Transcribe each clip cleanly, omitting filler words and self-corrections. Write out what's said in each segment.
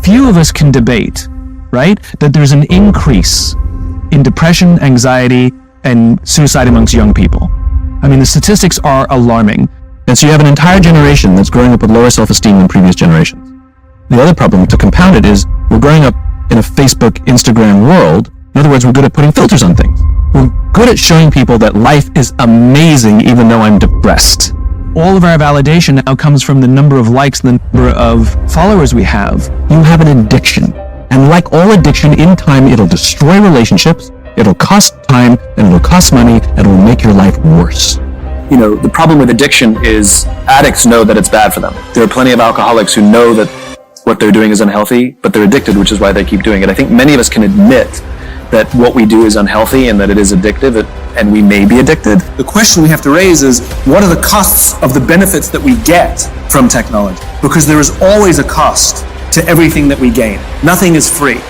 few of us can debate, right, that there's an increase in depression, anxiety, and suicide amongst young people. I mean, the statistics are alarming. And so you have an entire generation that's growing up with lower self-esteem than previous generations. The other problem, to compound it, is we're growing up in a Facebook, Instagram world. In other words, we're good at putting filters on things. We're good at showing people that life is amazing even though I'm depressed. All of our validation now comes from the number of likes and the number of followers we have. You have an addiction. And like all addiction, in time, it'll destroy relationships, it'll cost time, and it'll cost money, and it'll make your life worse. You know, the problem with addiction is addicts know that it's bad for them. There are plenty of alcoholics who know that what they're doing is unhealthy, but they're addicted, which is why they keep doing it. I think many of us can admit that what we do is unhealthy and that it is addictive, and we may be addicted. The question we have to raise is, what are the costs of the benefits that we get from technology? Because there is always a cost to everything that we gain. Nothing is free.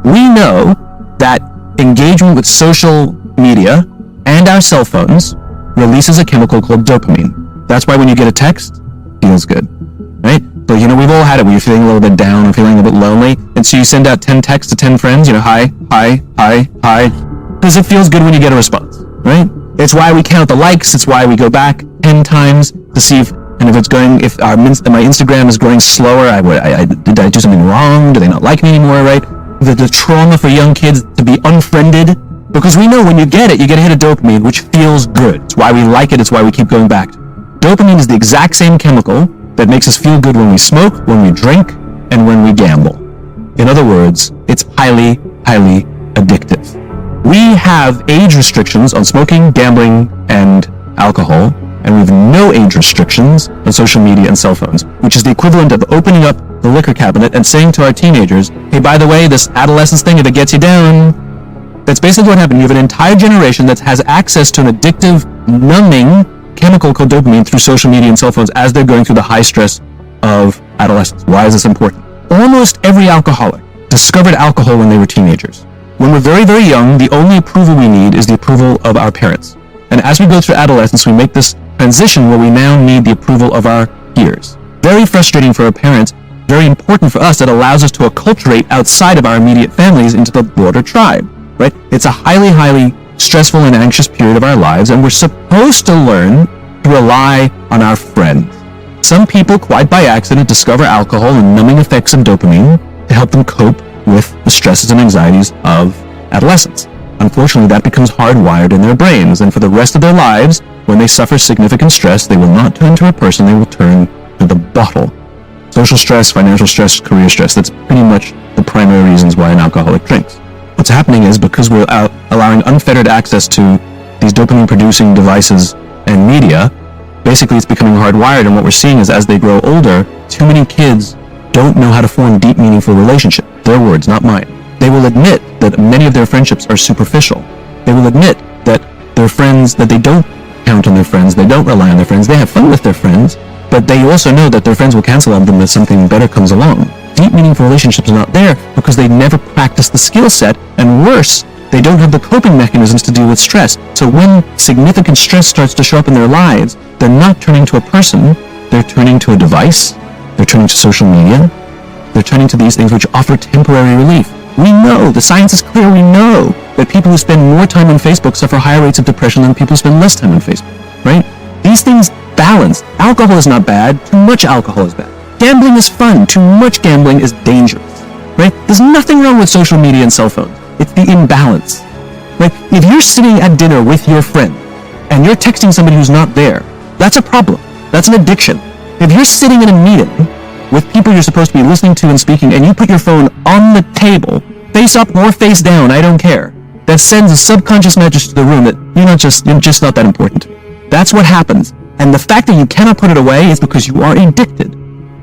We know that engagement with social media and our cell phones releases a chemical called dopamine. That's why when you get a text, it feels good, right? But you know, we've all had it where you're feeling a little bit down or feeling a bit lonely, and so you send out 10 texts to 10 friends, you know, hi, because it feels good when you get a response, right? It's why we count the likes, it's why we go back 10 times to see if my Instagram is growing slower, did I do something wrong? Do they not like me anymore, right? The trauma for young kids to be unfriended, because we know when you get it, you get a hit of dopamine, which feels good. It's why we like it, it's why we keep going back. Dopamine is the exact same chemical that makes us feel good when we smoke, when we drink, and when we gamble. In other words, it's highly, highly addictive. We have age restrictions on smoking, gambling, and alcohol, and we have no age restrictions on social media and cell phones, which is the equivalent of opening up the liquor cabinet and saying to our teenagers, hey, by the way, this adolescence thing, if it gets you down, that's basically what happened. You have an entire generation that has access to an addictive, numbing chemical called dopamine through social media and cell phones as they're going through the high stress of adolescence. Why is this important? Almost every alcoholic discovered alcohol when they were teenagers. When we're very, very young, the only approval we need is the approval of our parents. And as we go through adolescence, we make this transition where we now need the approval of our peers. Very frustrating for our parents, very important for us. That allows us to acculturate outside of our immediate families into the broader tribe, right? It's a highly, highly stressful and anxious period of our lives, and we're supposed to learn to rely on our friends. Some people, quite by accident, discover alcohol and numbing effects of dopamine to help them cope with the stresses and anxieties of adolescence. Unfortunately, that becomes hardwired in their brains, and for the rest of their lives, when they suffer significant stress, they will not turn to a person, they will turn to the bottle. Social stress, financial stress, career stress, that's pretty much the primary reasons why an alcoholic drinks. What's happening is, because we're allowing unfettered access to these dopamine-producing devices and media, basically it's becoming hardwired, and what we're seeing is, as they grow older, too many kids don't know how to form deep, meaningful relationships. Their words, not mine. They will admit that many of their friendships are superficial. They will admit that their friends, that they don't count on their friends, they don't rely on their friends, they have fun with their friends, but they also know that their friends will cancel on them if something better comes along. Deep, meaningful relationships are not there because they never practice the skill set, and worse, they don't have the coping mechanisms to deal with stress. So when significant stress starts to show up in their lives, they're not turning to a person, they're turning to a device, they're turning to social media, they're turning to these things which offer temporary relief. We know, the science is clear, we know that people who spend more time on Facebook suffer higher rates of depression than people who spend less time on Facebook, right? These things balance. Alcohol is not bad, too much alcohol is bad. Gambling is fun, too much gambling is dangerous, right? There's nothing wrong with social media and cell phones. It's the imbalance, right? If you're sitting at dinner with your friend and you're texting somebody who's not there, that's a problem. That's an addiction. If you're sitting in a meeting with people you're supposed to be listening to and speaking, and you put your phone on the table, face up or face down, I don't care, that sends a subconscious message to the room that you're just not that important to me. That's what happens. And the fact that you cannot put it away is because you are addicted.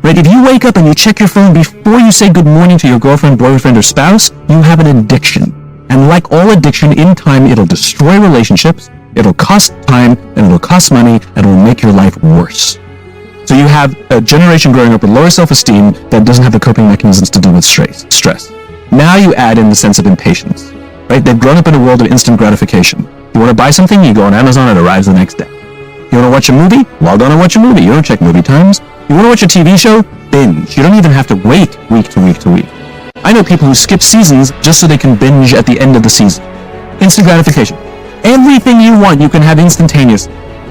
Right? If you wake up and you check your phone before you say good morning to your girlfriend, boyfriend, or spouse, you have an addiction. And like all addiction, in time, it'll destroy relationships, it'll cost time, and it'll cost money, and it'll make your life worse. So you have a generation growing up with lower self-esteem that doesn't have the coping mechanisms to deal with stress. Now you add in the sense of impatience. Right? They've grown up in a world of instant gratification. You want to buy something, you go on Amazon, it arrives the next day. You want to watch a movie? Log on and watch a movie. You don't check movie times. You want to watch a TV show? Binge. You don't even have to wait week to week to week. I know people who skip seasons just so they can binge at the end of the season. Instant gratification. Everything you want, you can have instantaneous.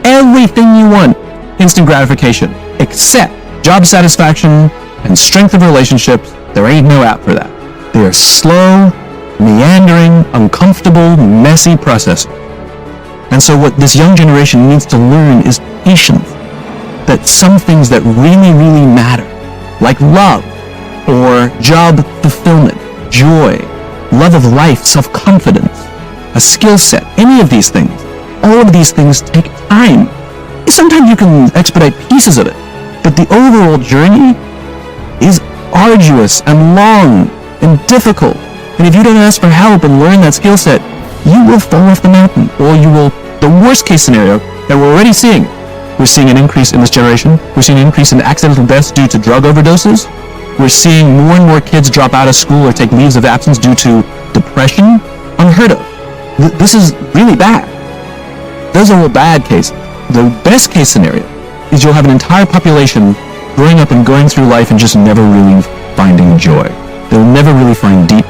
Everything you want, instant gratification. Except job satisfaction and strength of relationships, there ain't no app for that. They are slow, meandering, uncomfortable, messy processes. And so what this young generation needs to learn is patience. That some things that really, really matter, like love, or job fulfillment, joy, love of life, self-confidence, a skill set, any of these things, all of these things take time. Sometimes you can expedite pieces of it, but the overall journey is arduous and long and difficult. And if you don't ask for help and learn that skill set, you will fall off the mountain, or you will, the worst case scenario that we're already seeing. We're seeing an increase in this generation. We're seeing an increase in accidental deaths due to drug overdoses. We're seeing more and more kids drop out of school or take leaves of absence due to depression. Unheard of. This is really bad. Those are all bad cases. The best case scenario is you'll have an entire population growing up and going through life and just never really finding joy. They'll never really find deep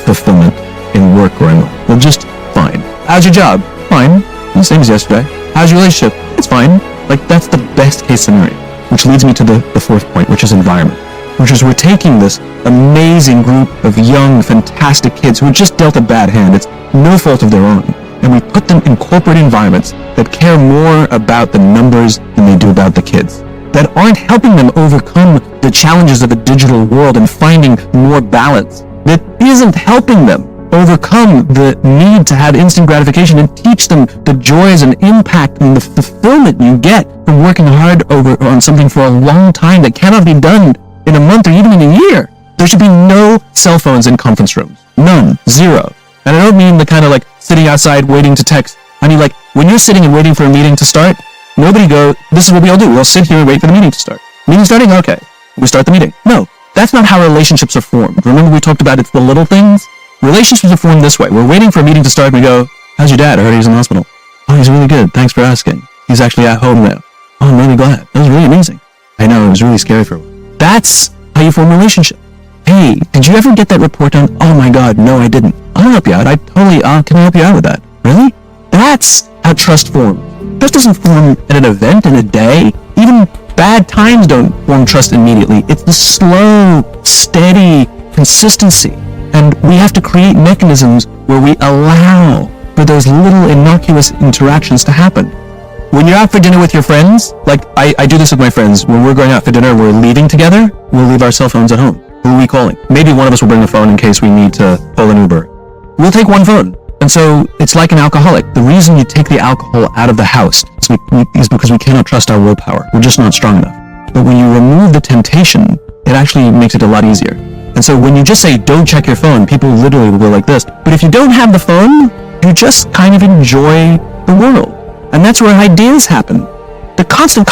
fulfillment in work or in life. They'll just fine. How's your job? Fine. The same as yesterday. How's your relationship? It's fine. Like, that's the best case scenario. Which leads me to the fourth point, which is environment. Which is we're taking this amazing group of young, fantastic kids who are just dealt a bad hand. It's no fault of their own. And we put them in corporate environments that care more about the numbers than they do about the kids. That aren't helping them overcome the challenges of a digital world and finding more balance. That isn't helping them overcome the need to have instant gratification and teach them the joys and impact and the fulfillment you get from working hard on something for a long time that cannot be done in a month or even in a year. There should be no cell phones in conference rooms. None. Zero. And I don't mean the kind of like sitting outside waiting to text. I mean like when you're sitting and waiting for a meeting to start, nobody go, this is what we all do. We'll sit here and wait for the meeting to start. Meeting starting? Okay. We start the meeting. No. That's not how relationships are formed. Remember we talked about it's the little things? Relationships are formed this way. We're waiting for a meeting to start and we go, how's your dad? I heard he was in the hospital. Oh, he's really good. Thanks for asking. He's actually at home now. Oh, I'm really glad. That was really amazing. I know, it was really scary for a while. That's how you form a relationship. Hey, did you ever get that report done? Oh my God, no, I didn't. I'll help you out. I totally can help you out with that. Really? That's how trust forms. Trust doesn't form at an event in a day. Even bad times don't form trust immediately. It's the slow, steady consistency. And we have to create mechanisms where we allow for those little innocuous interactions to happen. When you're out for dinner with your friends, like I do this with my friends, when we're going out for dinner, we're leaving together, we'll leave our cell phones at home. Who are we calling? Maybe one of us will bring a phone in case we need to pull an Uber. We'll take one phone. And so it's like an alcoholic. The reason you take the alcohol out of the house is because we cannot trust our willpower. We're just not strong enough. But when you remove the temptation, it actually makes it a lot easier. And so when you just say, don't check your phone, people literally will go like this. But if you don't have the phone, you just kind of enjoy the world. And that's where ideas happen. The constant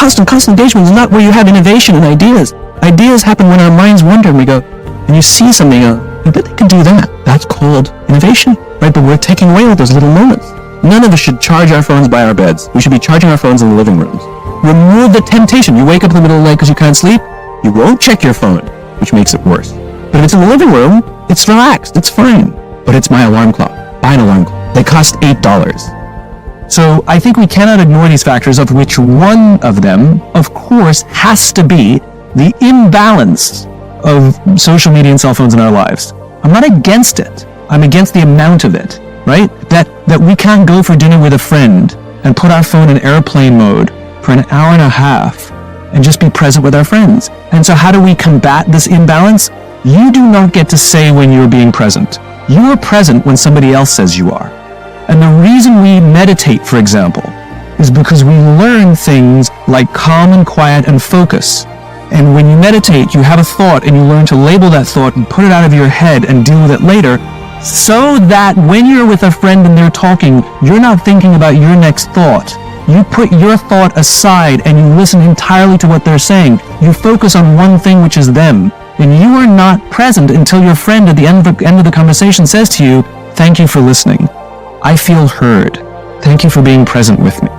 engagement is not where you have innovation and ideas. Ideas happen when our minds wander and we go, and you see something, I bet they could do that. That's called innovation, right? But we're taking away all those little moments. None of us should charge our phones by our beds. We should be charging our phones in the living rooms. Remove the temptation. You wake up in the middle of the night because you can't sleep, you won't check your phone, which makes it worse. But if it's in the living room, it's relaxed, it's fine. But it's my alarm clock. Buy an alarm clock. They cost $8. So I think we cannot ignore these factors, of which one of them, of course, has to be the imbalance of social media and cell phones in our lives. I'm not against it. I'm against the amount of it, right? That we can't go for dinner with a friend and put our phone in airplane mode for an hour and a half and just be present with our friends. And so how do we combat this imbalance? You do not get to say when you're being present. You are present when somebody else says you are. And the reason we meditate, for example, is because we learn things like calm and quiet and focus. And when you meditate, you have a thought and you learn to label that thought and put it out of your head and deal with it later, so that when you're with a friend and they're talking, you're not thinking about your next thought. You put your thought aside and you listen entirely to what they're saying. You focus on one thing, which is them. And you are not present until your friend at the end of the conversation says to you, "Thank you for listening. I feel heard. Thank you for being present with me."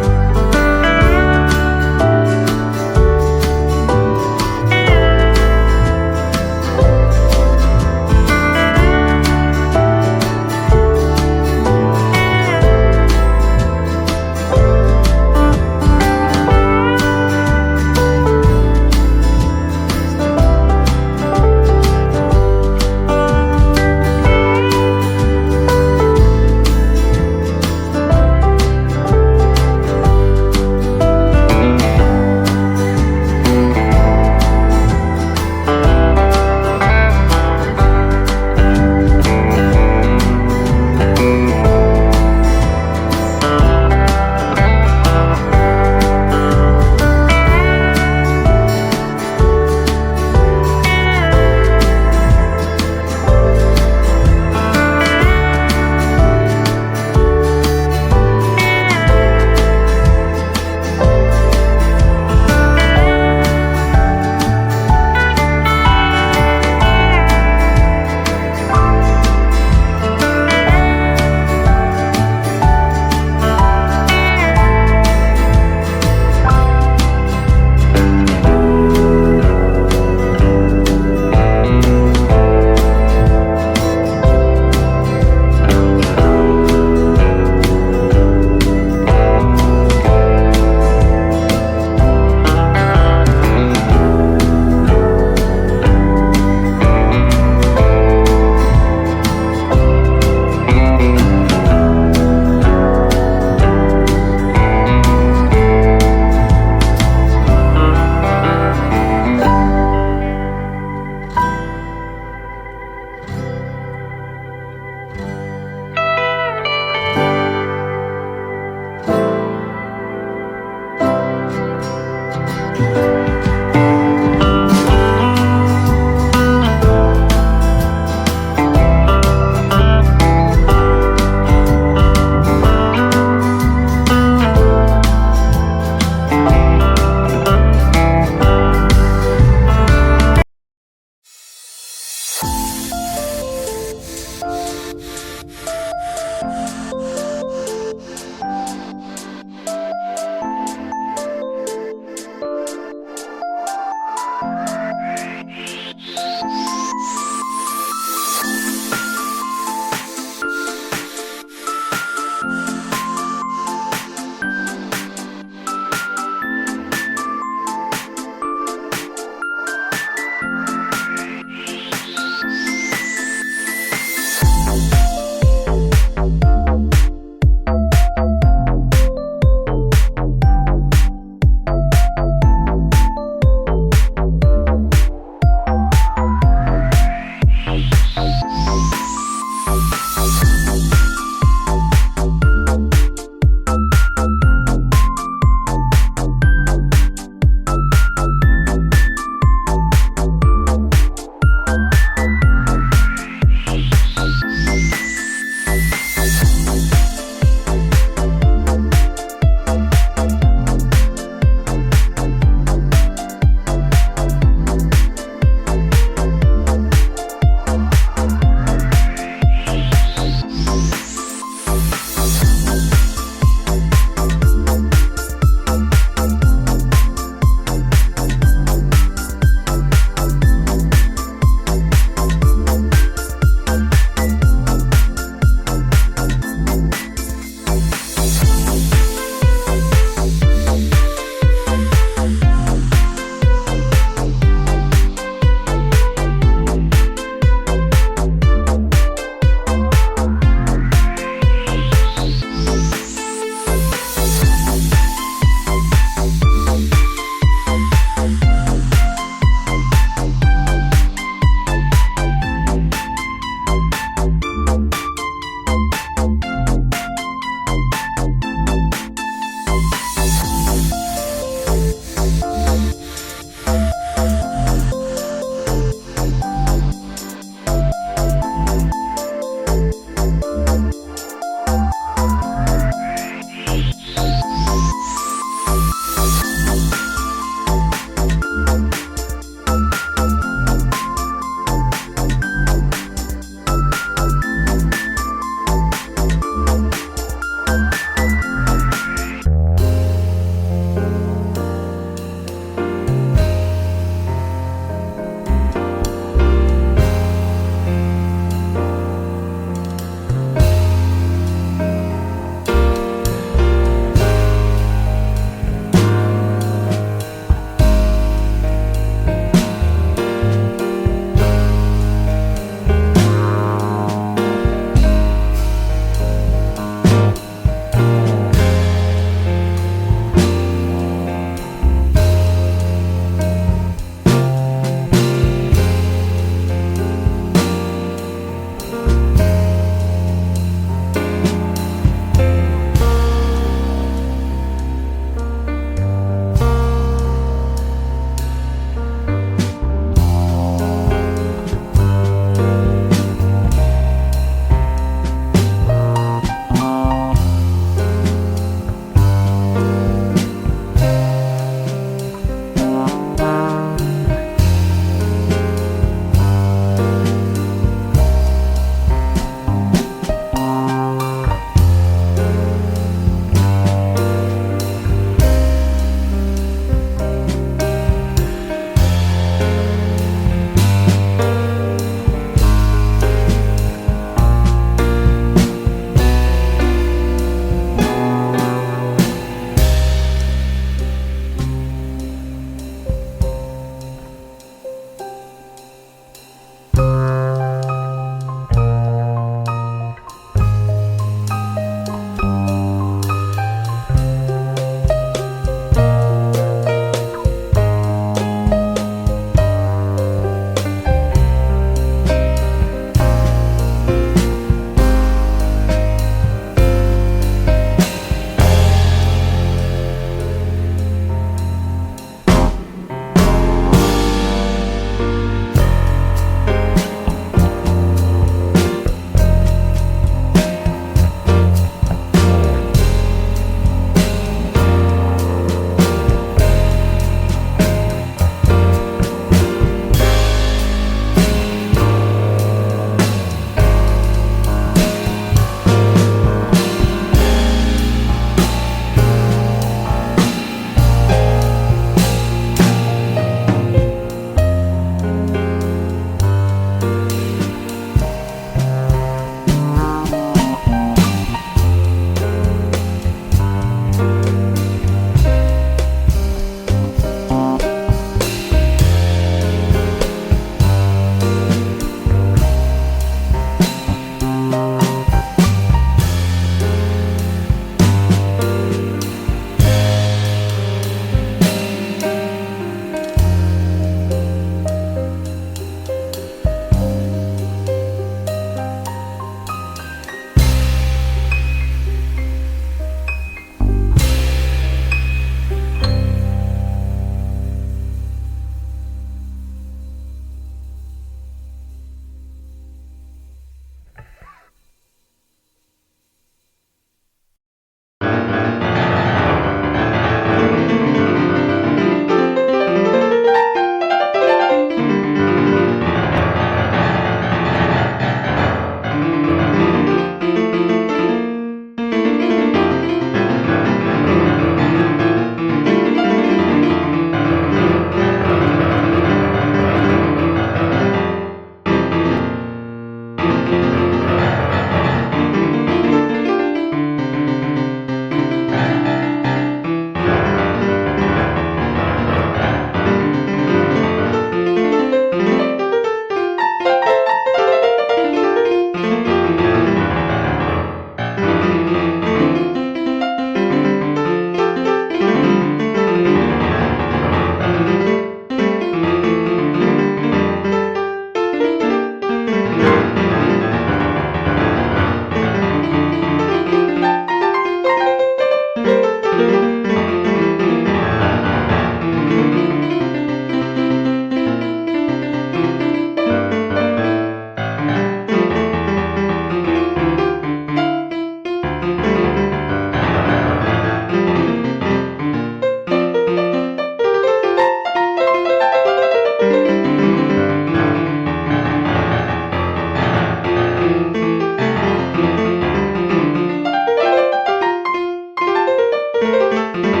you.